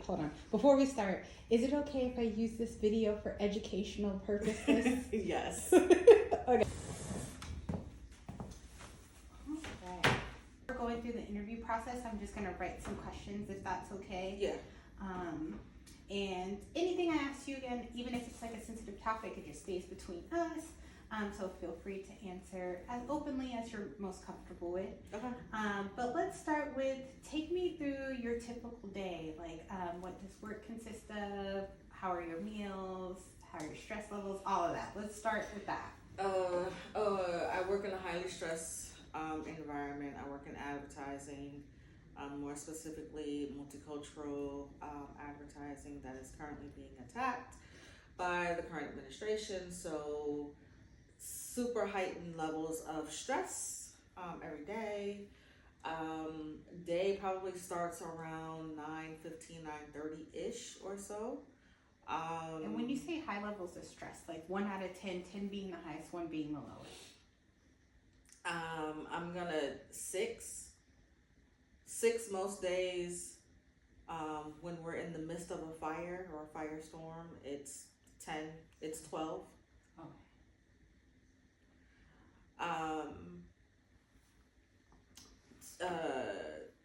hold on. Before we start, is it okay if I use this video for educational purposes? Yes. Okay. We're going through the interview process. I'm just going to write some questions if that's okay. Yeah. And anything I ask you, again, even if it's like a sensitive topic, it just stays between us. So feel free to answer as openly as you're most comfortable with. Okay. But let's start with, take me through your typical day. Like, what does work consist of? How are your meals? How are your stress levels? All of that. Let's start with that. I work in a highly stressed environment. I work in advertising, more specifically multicultural advertising that is currently being attacked by the current administration. So super heightened levels of stress every day. Day probably starts around 9:15, 9:30-ish or so. And when you say high levels of stress, like 1 out of 10, 10 being the highest, 1 being the lowest. I'm gonna 6 most days. When we're in the midst of a fire or a firestorm, it's 10, it's 12. Okay.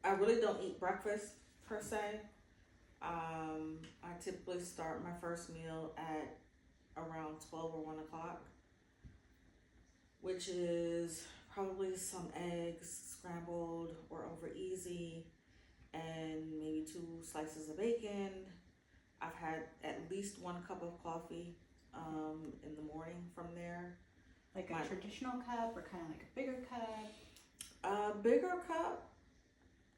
I really don't eat breakfast per se. I typically start my first meal at around 12 or 1 o'clock, which is probably some eggs scrambled or over easy and maybe 2 slices of bacon. I've had at least 1 cup of coffee in the morning from there. Like a traditional cup or kind of like a bigger cup? A bigger cup.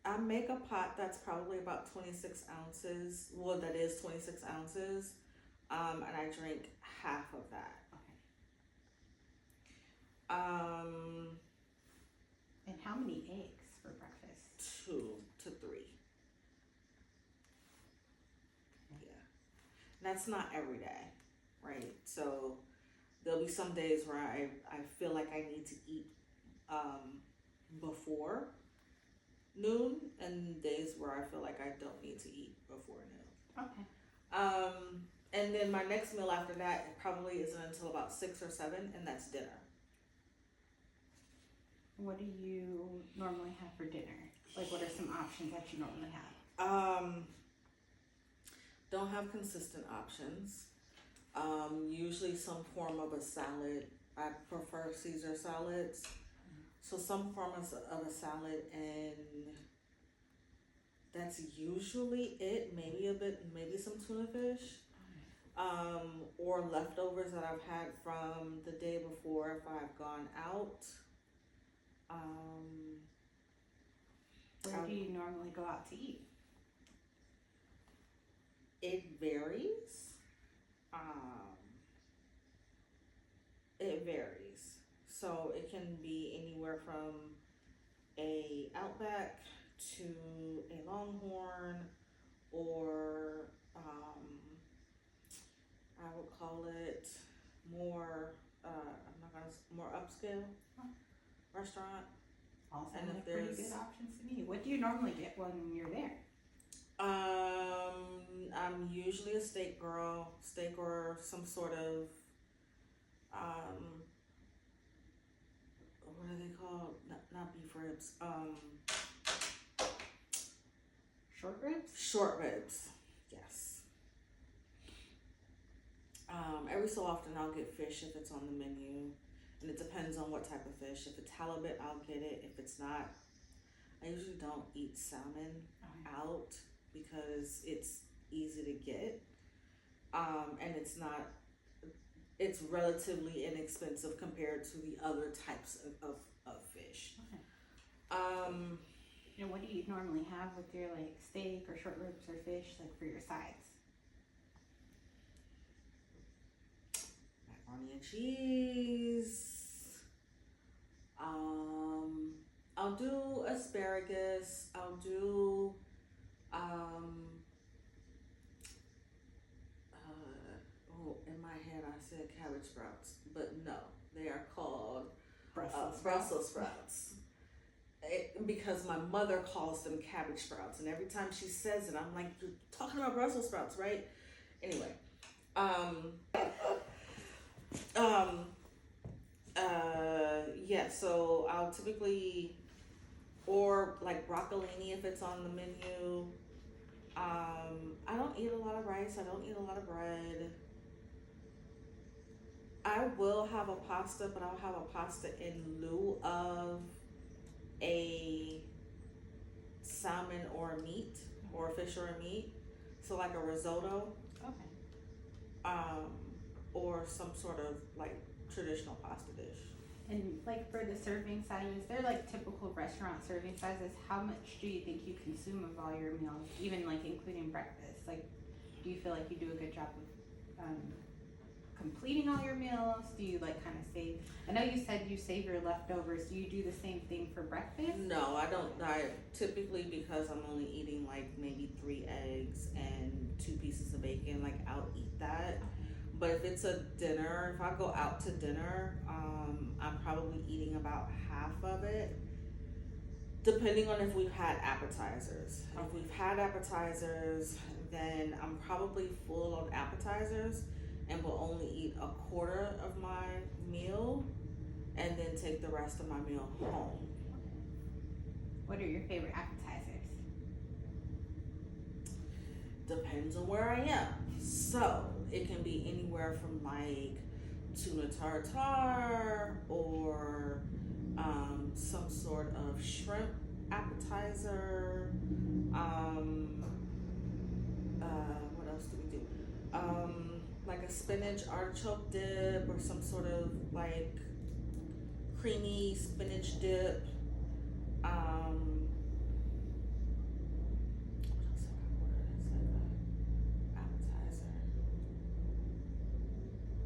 I make a pot that's probably about 26 ounces. Well, that is 26 ounces. And I drink half of that. Okay. And how many eggs for breakfast? 2 to 3. Yeah. That's not every day, right? So there'll be some days where I feel like I need to eat before noon, and days where I feel like I don't need to eat before noon. Okay. And then my next meal after that probably isn't until about 6 or 7, and that's dinner. What do you normally have for dinner? Like, what are some options that you normally have? Don't have consistent options. Usually some form of a salad. I prefer Caesar salads. So some form of a salad, and that's usually it. Maybe some tuna fish. Or leftovers that I've had from the day before if I've gone out. Where do you normally go out to eat? It varies. It varies. So it can be anywhere from a Outback to a Longhorn, or I would call it more more upscale restaurant. Also, And if like pretty there's- good options to me. What do you normally get when you're there? I'm usually a steak girl, steak or some sort of what are they called? Not beef ribs. Short ribs? Short ribs. Yes. Every so often I'll get fish if it's on the menu, and it depends on what type of fish. If it's halibut, I'll get it. If it's not, I usually don't eat salmon out because it's easy to get, and it's relatively inexpensive compared to the other types of fish. Okay. And what do you normally have with your like steak or short ribs or fish, like for your sides? Macaroni and cheese. I'll do asparagus. I'll do in my head I said cabbage sprouts, but no, they are called Brussels sprouts. because my mother calls them cabbage sprouts, and every time she says it, I'm like, "You're talking about Brussels sprouts, right?" Anyway, um, yeah. So I'll typically, or like broccolini if it's on the menu. I don't eat a lot of rice. I don't eat a lot of bread. I will have a pasta, but I'll have a pasta in lieu of a salmon or a meat, or a fish or a meat. So like a risotto, Okay. um, or some sort of like traditional pasta dish. And like for the serving sizes, they're like typical restaurant serving sizes. How much do you think you consume of all your meals, even like including breakfast? Like, do you feel like you do a good job of completing all your meals? Do you like kind of save? I know you said you save your leftovers. Do you do the same thing for breakfast? No, I don't. I typically, because I'm only eating like maybe 3 eggs and 2 pieces of bacon, like I'll eat that. But if it's a dinner, if I go out to dinner, I'm probably eating about half of it, depending on if we've had appetizers. If we've had appetizers, then I'm probably full on appetizers and will only eat a quarter of my meal and then take the rest of my meal home. What are your favorite appetizers? Depends on where I am. So it can be anywhere from like tuna tartare or some sort of shrimp appetizer. What else do we do? Like a spinach artichoke dip or some sort of like creamy spinach dip.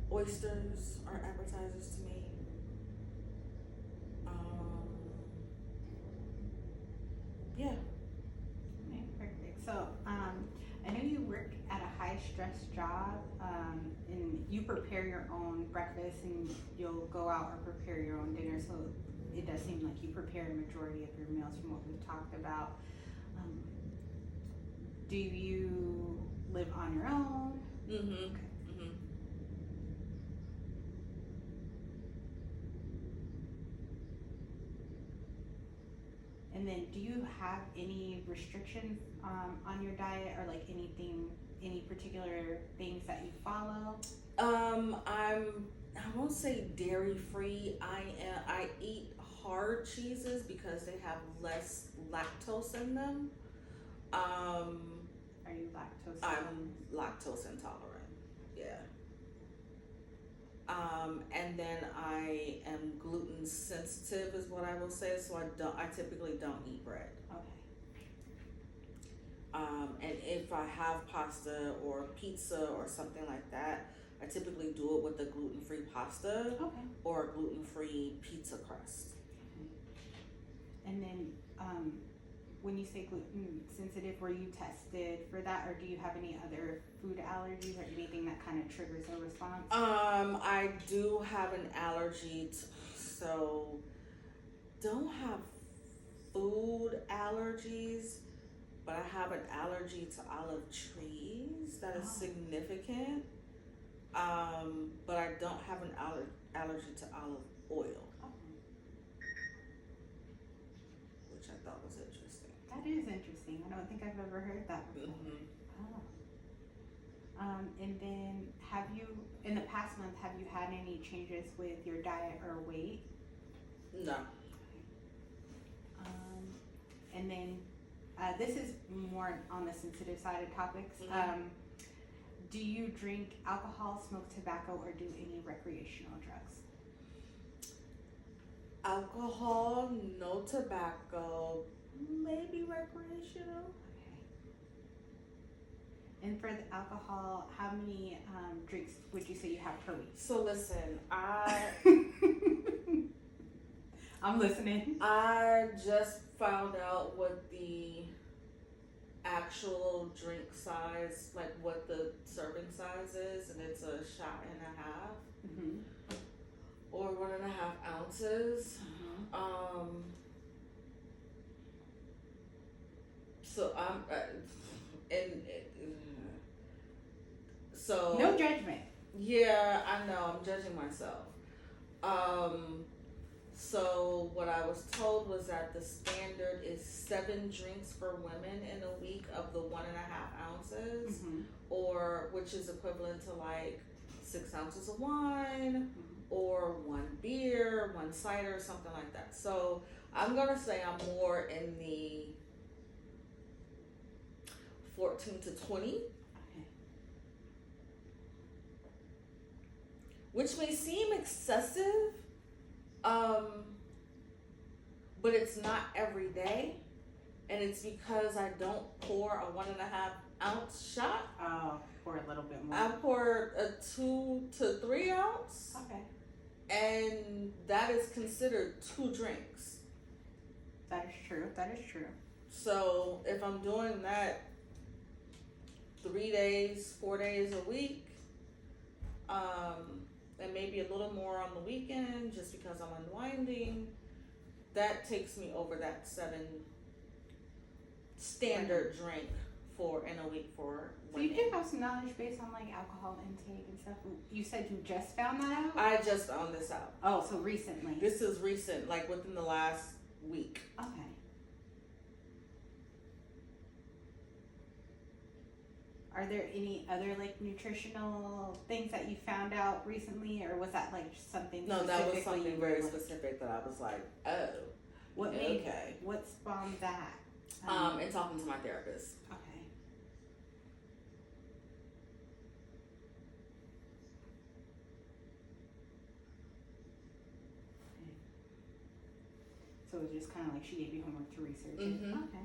Oysters are appetizers to me. Yeah. Okay, perfect. So, I know you work at a high stress job, and you prepare your own breakfast and you'll go out or prepare your own dinner. So it does seem like you prepare a majority of your meals from what we've talked about. Do you live on your own? Mm-hmm. Okay. Mm-hmm. And then do you have any restrictions on your diet, or like any particular things that you follow? I won't say dairy free. I eat hard cheeses because they have less lactose in them. Are you lactose I'm lactose intolerant. Yeah. And then I am gluten sensitive, is what I will say. So I typically don't eat bread. Okay. And if I have pasta or pizza or something like that, I typically do it with a gluten-free pasta Okay. or a gluten-free pizza crust. And then, when you say gluten sensitive, were you tested for that, or do you have any other food allergies or anything that kind of triggers a response? I do have an allergy, so don't have food allergies, but I have an allergy to olive trees that is significant. But I don't have an allergy to olive oil, which I thought was interesting. That is interesting. I don't think I've ever heard that before. Mm-hmm. Oh. And then in the past month, have you had any changes with your diet or weight? No. And then, this is more on the sensitive side of topics. Mm-hmm. Do you drink alcohol, smoke tobacco, or do any recreational drugs? Alcohol, no tobacco, maybe recreational. Okay. And for the alcohol, how many drinks would you say you have per week? So listen, I'm listening. I just found out what the actual drink size, like what the serving size is, and it's a shot and a half, Mm-hmm. or 1.5 ounces. Mm-hmm. So I'm, and so No judgment. yeah, I know I'm judging myself. Um, so what I was told was that the standard is 7 drinks for women in a week of the 1.5 ounces, Mm-hmm. or which is equivalent to like 6 ounces of wine, Mm-hmm. or 1 beer, 1 cider, something like that. So I'm gonna say I'm more in the 14 to 20, Okay. which may seem excessive, but it's not every day, and it's because I don't pour a 1.5 ounce shot. Oh, pour a little bit more. I pour a 2 to 3 ounce, Okay. and that is considered 2 drinks. That is true. That is true. So if I'm doing that 3 days, 4 days a week, and maybe a little more on the weekend just because I'm unwinding, that takes me over that 7 standard drink for in a week for So you women. do have some knowledge based on like alcohol intake and stuff. You said you just found that out? I just found this out. Oh, so recently. This is recent, like within the last week. Okay. Are there any other like nutritional things that you found out recently, or was that like something? No, that was specifically something you very were, like, specific that I was like, oh, What made? okay. What spawned that? And talking to my therapist. Okay. So it was just kind of like she gave you homework to research it. Mhm. Okay.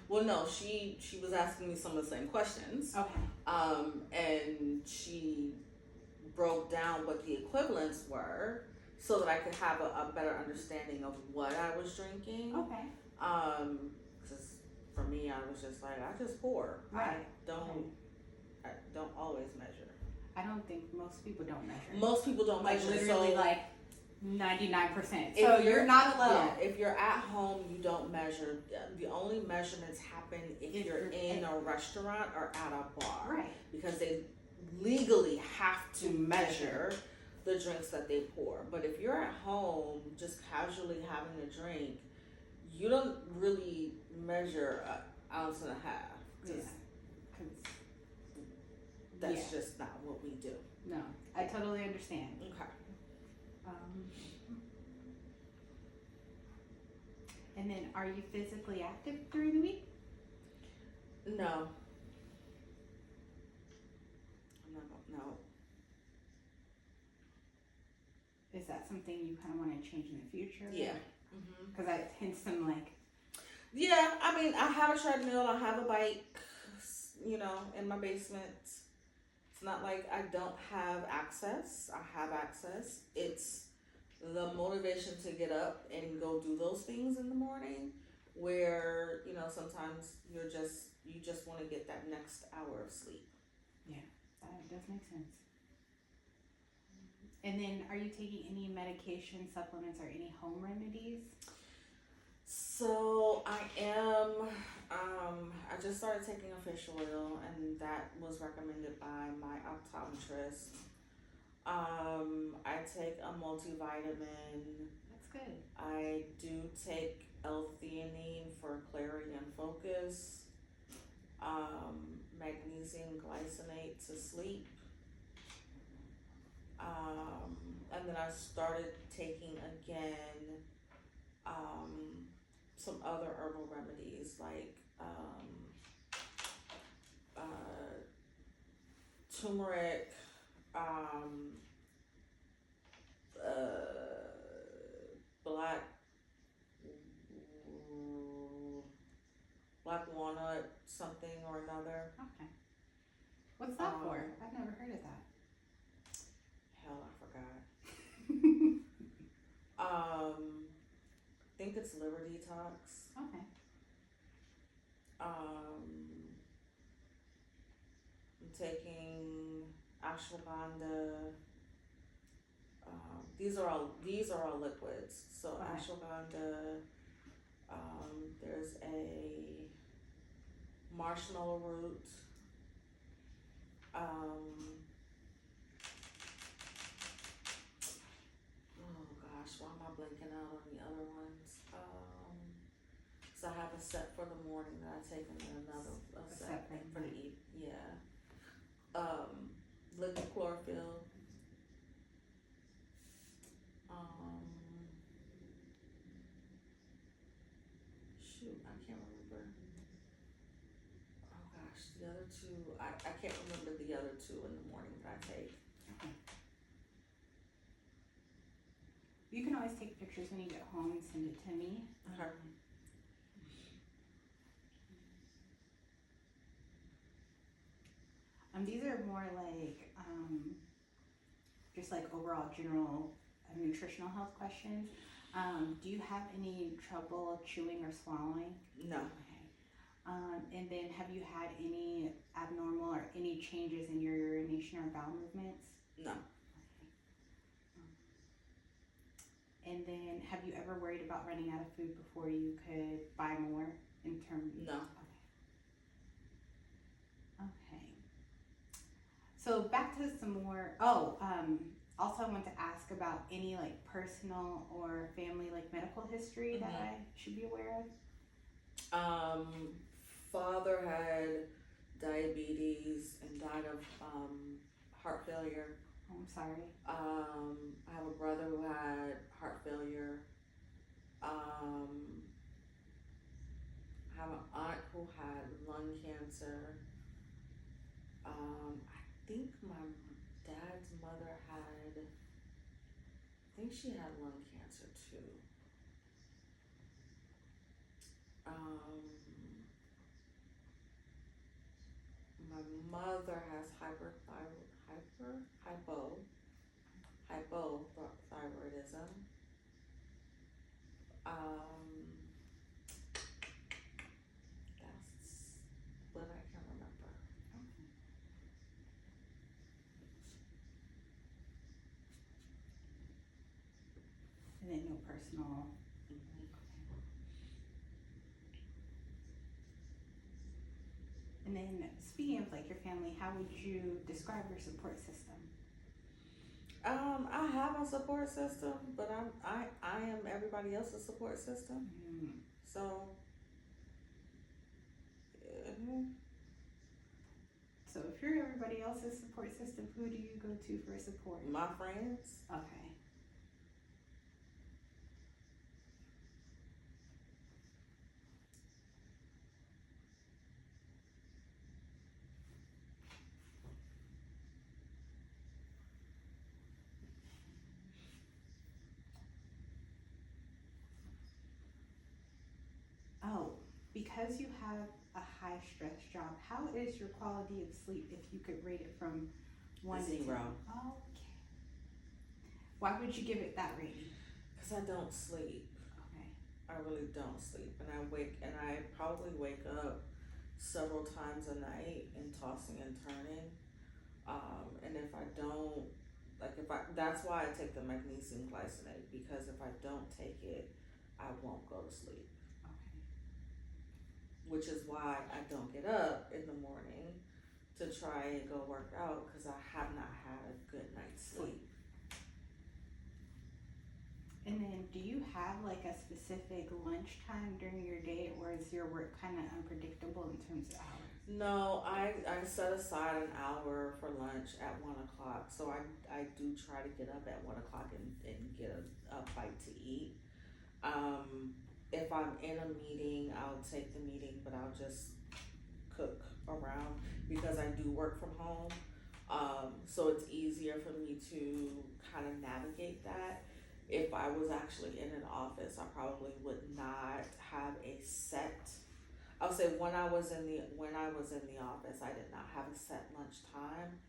Well, no, she was asking me some of the same questions. Okay. And she broke down what the equivalents were so that I could have a better understanding of what I was drinking. Okay. Because for me, I was just like, I just pour. Right. I don't always measure. I don't think most people don't measure. Most people don't like measure. literally So like 99%. if So you're not alone. Yeah, if you're at home, you don't measure. The only measurements happen if you're in a restaurant or at a bar. Right. Because they legally have to measure the drinks that they pour. But if you're at home just casually having a drink, you don't really measure an ounce and a half. Yeah. That's just not what we do. No, I totally understand. Okay. And then, are you physically active during the week? No. No. Is that something you kind of want to change in the future? Yeah. Because that hints some like. Yeah, I mean, I have a treadmill, I have a bike, in my basement. It's not like I don't have access. I have access. It's the motivation to get up and go do those things in the morning where, sometimes you just want to get that next hour of sleep. Yeah, that does make sense. And then, are you taking any medication, supplements, or any home remedies? So I am, I just started taking a fish oil, and that was recommended by my optometrist. I take a multivitamin. That's good. I do take L-theanine for clarity and focus. Magnesium glycinate to sleep. And then I started taking again some other herbal remedies like turmeric, black walnut, something or another. Okay. What's that for? I've never heard of that. Hell, I forgot. I think it's liver detox. Okay. I'm taking ashwagandha. These are all liquids. So Okay. ashwagandha. There's a marshmallow root. Oh gosh, why am I blanking out on the other ones? So I have a set for the morning that I take, and then another a set for the eat. Yeah. Liquid chlorophyll. Shoot, I can't remember. Oh gosh, the other two, I can't remember the other two in the morning that I take. Okay. You can always take pictures when you get home and send it to me. Okay. These are more like just like overall general nutritional health questions. Do you have any trouble chewing or swallowing? No. Okay. And then have you had any abnormal or any changes in your urination or bowel movements? No. Okay. And then have you ever worried about running out of food before you could buy more in terms? No. Okay. So back to some more, also I want to ask about any like personal or family like medical history that I should be aware of. Father had diabetes and died of heart failure. Oh, I'm sorry. I have a brother who had heart failure. I have an aunt who had lung cancer. I think my dad's mother had, I think she had lung cancer too. My mother has hypothyroidism. That's what I can remember. And then no personal. And then speaking of like your family, how would you describe your support system? I have a support system, but I am everybody else's support system. So. So if you're everybody else's support system, who do you go to for support? My friends. Okay. Oh, because you have a high stress job, how is your quality of sleep if you could rate it from 1 to 10? 0. Oh, okay. Why would you give it that rating? Because I don't sleep. Okay. I really don't sleep, and I probably wake up several times a night and tossing and turning. And if I don't, that's why I take the magnesium glycinate, because if I don't take it, I won't go to sleep. Okay. Which is why I don't get up in the morning to try and go work out, because I have not had a good night's sleep. And then do you have like a specific lunch time during your day, or is your work kind of unpredictable in terms of hours? No, I set aside an hour for lunch at 1 o'clock. So I do try to get up at 1 o'clock and get a bite to eat. If I'm in a meeting, I'll take the meeting, but I'll just cook around, because I do work from home. So it's easier for me to kind of navigate that. If I was actually in an office, I probably would not have a set. I'll say when I was in the office, I did not have a set lunch time.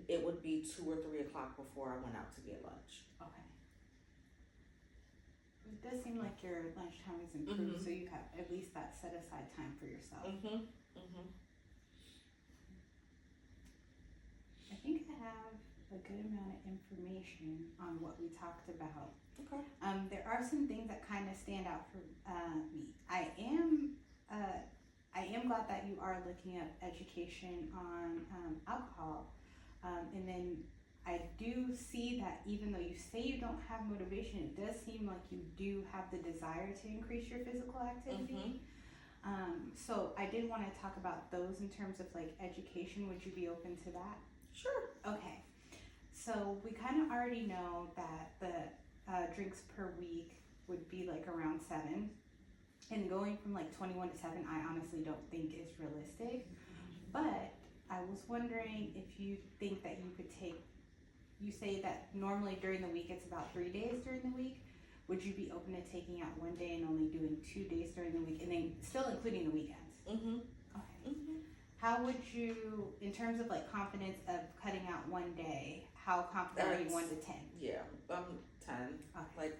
It would be 2 or 3 o'clock before I went out to get lunch. Okay. It does seem like your lunchtime is improved, so you have at least that set aside time for yourself. I think I have a good amount of information on what we talked about. Okay. There are some things that kind of stand out for me. I I am glad that you are looking at education on alcohol. And then I do see that even though you say you don't have motivation, it does seem like you do have the desire to increase your physical activity. So I did want to talk about those in terms of like education. Would you be open to that? Sure. Okay. So we kind of already know that the drinks per week would be like around 7. And going from like 21 to 7, I honestly don't think is realistic. But I was wondering if you think that you could take, you say that normally during the week it's about 3 days during the week. Would you be open to taking out 1 day and only doing 2 days during the week and then still including the weekends? Okay. How would you, in terms of like confidence of cutting out 1 day, how confident are you 1 to 10? Yeah, 10. Okay. Like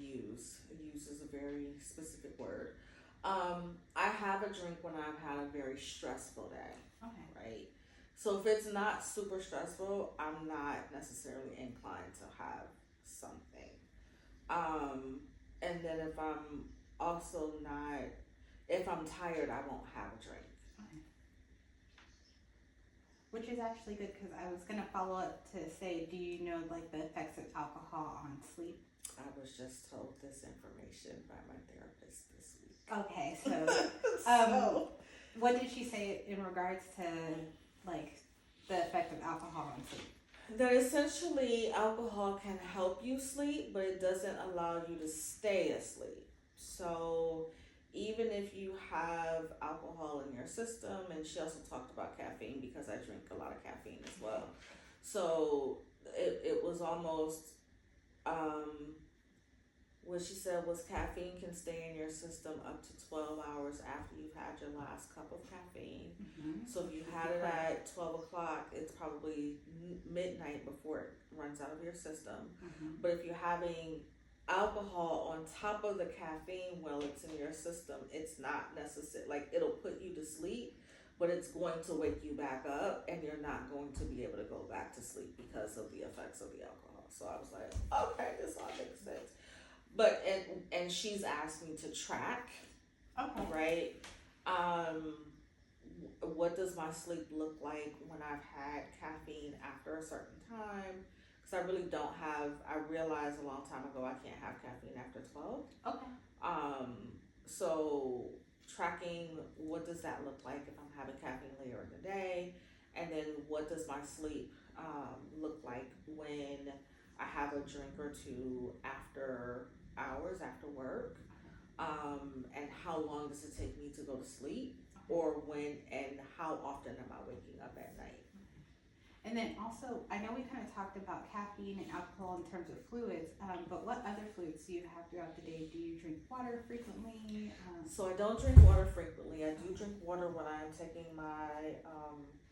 use is a very specific word. I have a drink when I've had a very stressful day. Okay. Right? So if it's not super stressful, I'm not necessarily inclined to have something. And then if I'm also not, if I'm tired, I won't have a drink. Okay. Which is actually good because I was going to follow up to say, do you know like the effects of alcohol on sleep? I was just told this information by my therapist this week. Okay, so what did she say in regards to like the effect of alcohol on sleep? That essentially alcohol can help you sleep, but it doesn't allow you to stay asleep. So even if you have alcohol in your system, and she also talked about caffeine because I drink a lot of caffeine as well. So it was almost, what she said was caffeine can stay in your system up to 12 hours after you've had your last cup of caffeine. So if you had it at 12 o'clock, it's probably midnight before it runs out of your system. But if you're having alcohol on top of the caffeine while it's in your system, it's not necessary. Like it'll put you to sleep, but it's going to wake you back up and you're not going to be able to go back to sleep because of the effects of the alcohol. So I was like, okay, this all makes sense. But and she's asked me to track, right? What does my sleep look like when I've had caffeine after a certain time? Because I really don't have. I realized a long time ago I can't have caffeine after 12. Okay. So tracking what does that look like if I'm having caffeine later in the day, and then what does my sleep look like when I have a drink or two after hours after work, and how long does it take me to go to sleep, or when and how often am I waking up at night? And then also, I know we kind of talked about caffeine and alcohol in terms of fluids, but what other fluids do you have throughout the day? Do you drink water frequently? So I don't drink water frequently. I do drink water when I'm taking my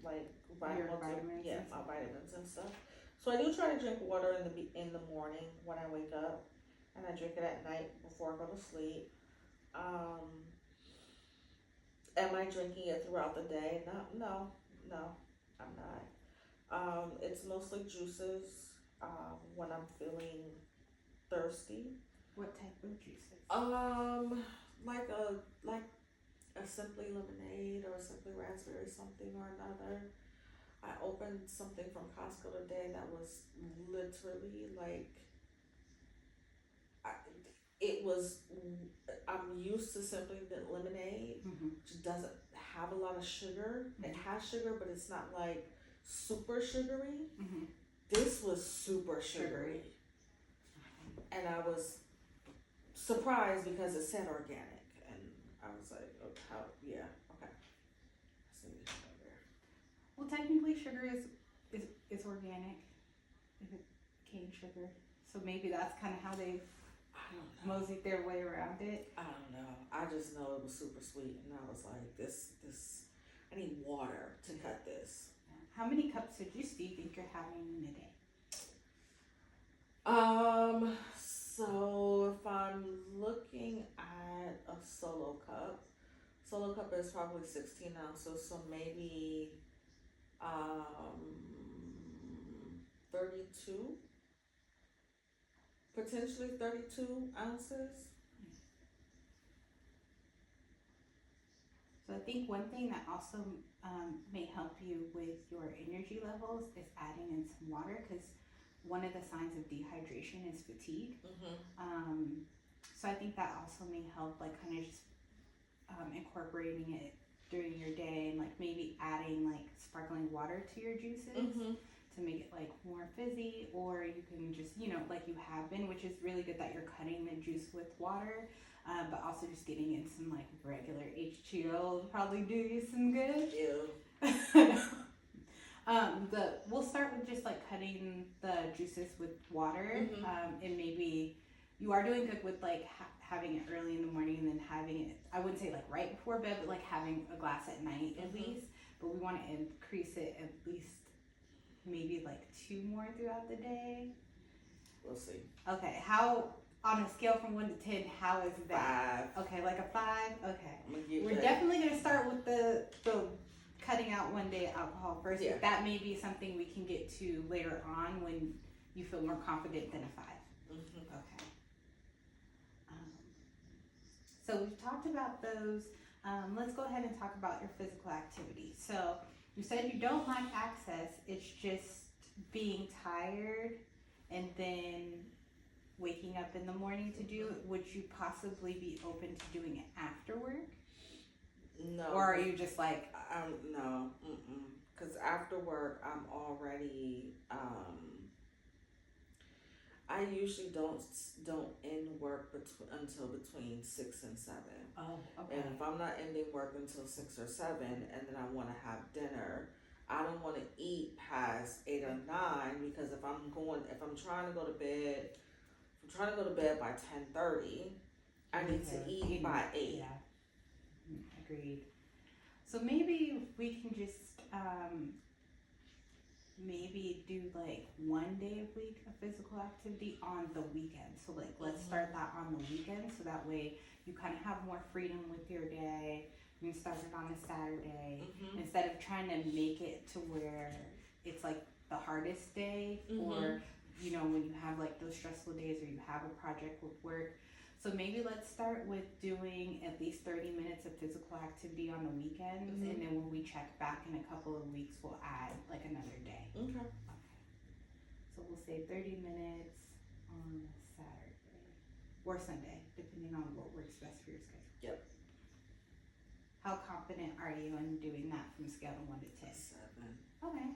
like vitamins. Yeah, my vitamins and stuff. So I do try to drink water in the morning when I wake up, and I drink it at night before I go to sleep. Am I drinking it throughout the day? No, I'm not. It's mostly juices when I'm feeling thirsty. What type of juices? Like a Simply lemonade or a Simply raspberry something or another. I opened something from Costco today that was literally like, I'm used to Simply lemonade, which doesn't have a lot of sugar. It has sugar, but it's not like super sugary. This was super sugary. And I was surprised because it said organic. And I was like, okay. Well, technically, sugar is organic. If it's cane sugar, so maybe that's kind of how they moseyed their way around it. I don't know. I just know it was super sweet, and I was like, this. I need water to cut this. How many cups of juice do you think you're having in a day? So if I'm looking at a solo cup is probably 16 ounces, so maybe 32, potentially 32 ounces. So I think one thing that also may help you with your energy levels is adding in some water, because one of the signs of dehydration is fatigue. So I think that also may help, like kind of just incorporating it during your day, and like maybe adding like sparkling water to your juices to make it like more fizzy, or you can just, like you have been, which is really good that you're cutting the juice with water, but also just getting in some like regular H2O will probably do you some good. Ew. We'll start with just like cutting the juices with water, and maybe you are doing good with like having it early in the morning, and then having it, I wouldn't say like right before bed, but like having a glass at night at least. But we want to increase it at least maybe like 2 more throughout the day. We'll see. Okay, how, on a scale from 1 to 10, how is that? 5. Okay, like a 5? Okay. We're that. definitely going to start with the cutting out 1 day alcohol first. Yeah. That may be something we can get to later on when you feel more confident than a 5. Okay. So we've talked about those. Let's go ahead and talk about your physical activity. So you said you don't lack access, it's just being tired and then waking up in the morning to do it. Would you possibly be open to doing it after work? No. Or are you just like... no. Because after work, I'm already... I usually don't end work until between 6 and 7. Oh, okay. And if I'm not ending work until 6 or 7, and then I want to have dinner, I don't want to eat past 8 or 9, because if I'm trying to go to bed, by 10:30, I need to eat by 8. Yeah, agreed. So maybe we can just maybe do like 1 day a week of physical activity on the weekend. So like let's start that on the weekend, so that way you kind of have more freedom with your day. You can start it on a Saturday instead of trying to make it to where it's like the hardest day, or when you have like those stressful days, or you have a project with work. So maybe let's start with doing at least 30 minutes of physical activity on the weekends, and then when we check back in a couple of weeks, we'll add like another day. Okay. So we'll say 30 minutes on Saturday or Sunday, depending on what works best for your schedule. Yep. How confident are you in doing that from a scale of 1 to 10? 7. Okay.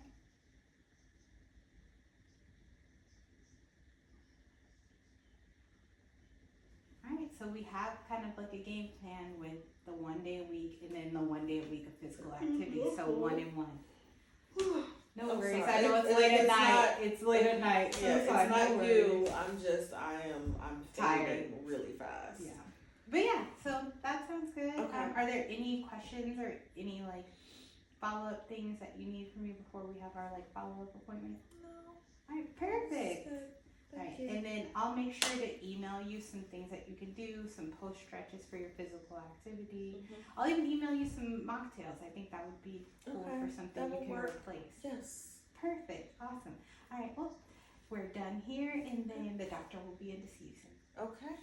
Alright, so we have kind of like a game plan with the 1 day a week, and then the 1 day a week of physical activity. So 1 and 1. No worries. Sorry. I know it's late at night. It's late at night. Yeah, it's not you. I'm tired. fading really fast. Yeah. But yeah, so that sounds good. Okay. Are there any questions or any like follow-up things that you need from me before we have our like follow-up appointment? No. Alright, perfect. Thank you. And then I'll make sure to email you some things that you can do, some post stretches for your physical activity. I'll even email you some mocktails. I think that would be cool for something you can replace. Yes. Perfect. Awesome. All right. Well, we're done here, and then the doctor will be in to see you soon. Okay.